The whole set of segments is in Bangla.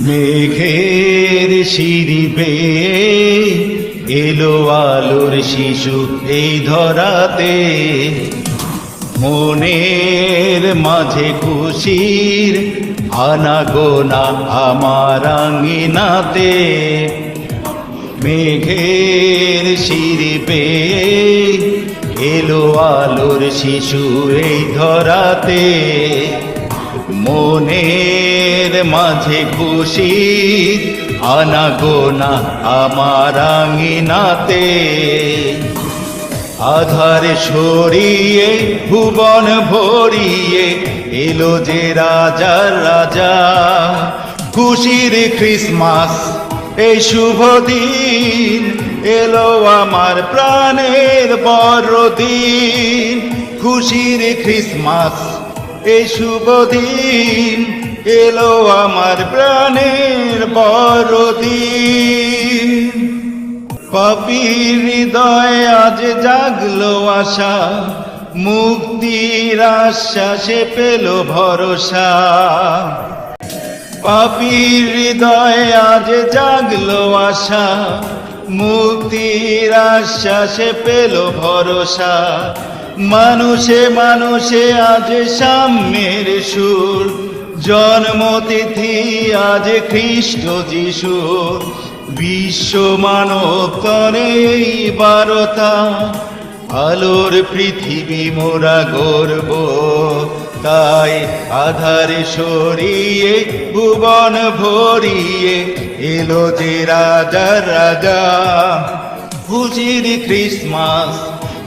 মেঘের সিঁড়ি বেয়ে এলো আলোর শিশু এই ধরাতে, মনের মাঝে খুশির আনাগোনা আমার আঙিনাতে। মেঘের সিঁড়ি বেয়ে এলো আলোর শিশু এই ধরাতে, মনের মাঝে খুশির আনাগোনা আমার আঙিনাতে। আধার সরিয়ে ভুবন ভরিয়ে এলো যে রাজার রাজা, খুশির ক্রিসমাস এই শুভ দিন, এলো আমার প্রাণের বড়দিন। খুশির ক্রিসমাস এই শুভ দিন, এলো আমার প্রাণের বড়দিন। পাপীর হৃদয়ে আজ জাগলো আশা, মুক্তির আশ্বাসে পেল ভরসা। পাপীর হৃদয়ে আজ জাগলো আশা, মুক্তির আশ্বাসে পেল ভরসা। মানুষে মানুষে আজ সাম্যের সুর, জন্মতিথি আজ খ্রিস্ট যিশুর। বিশ্ব মানব তরে এই বারতা, আলোর পৃথিবী মোরা গর্ব। তাই আধার সরিয়ে ভুবন ভরিয়ে এলো যে রাজার রাজা, খুশির ক্রিসমাস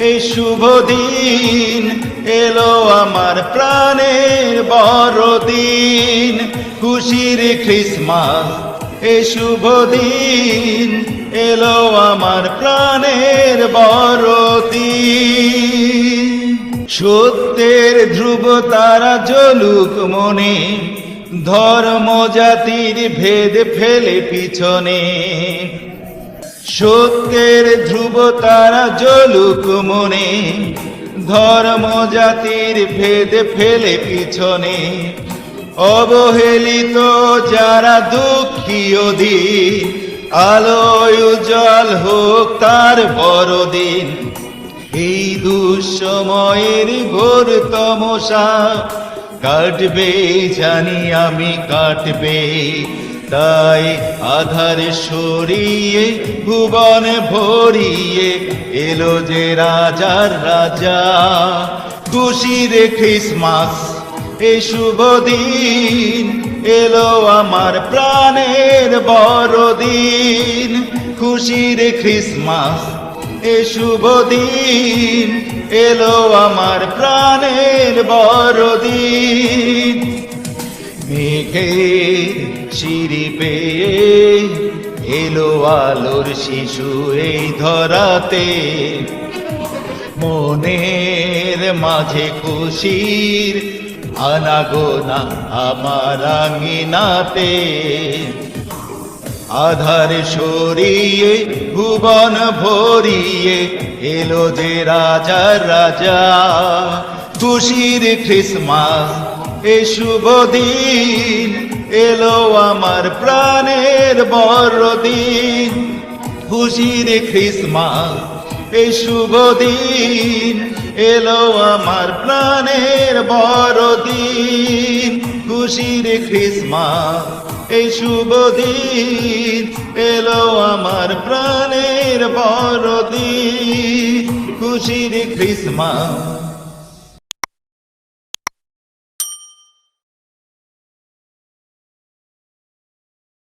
এই শুভ দিন, এলো আমার প্রাণের বড়দিন। খুশির ক্রিসমাস এই শুভ দিন, এলো আমার প্রাণের বড়দিন। সত্যের ধ্রুব তারা জ্বলুক মনে, ধর্ম জাতির ভেদ ফেলে পিছনে। সত্যের ধ্রুব তারা জ্বলুক মনে, ধর্ম জাতির ভেদ ফেলে পিছনে। অবহেলিত যারা দুঃখী অধীর, আলোয় উজ্জ্বল হোক তার বড়দিন। এই দুঃসময়ের ঘোর তমসা কাটবে জানি আমি কাটবে, তাই আধার সরিয়ে ভুবন ভরিয়ে এলো যে রাজার রাজা। খুশির ক্রিসমাস এই শুভ দিন, এলো আমার প্রাণের বড়দিন। খুশির ক্রিসমাস এই শুভ দিন, এলো আমার প্রাণের বড়দিন। মেঘের সিঁড়ি পেয়ে এলো আলোর শিশু এই ধরাতে, মনের মাঝে খুশির আনাগোনা আমার আঙিনাতে। আধার সরিয়ে ভুবন ভরিয়ে এলো যে রাজার রাজা, খুশির ক্রিসমাস এই শুভ দিন, এলো আমার প্রাণের বড়দিন। খুশির ক্রিসমাস এই শুভ দিন, এলো আমার প্রাণের বড়দিন। খুশির ক্রিসমাস এই শুভ দিন, এলো আমার প্রাণের বড়দিন। খুশির ক্রিসমাস।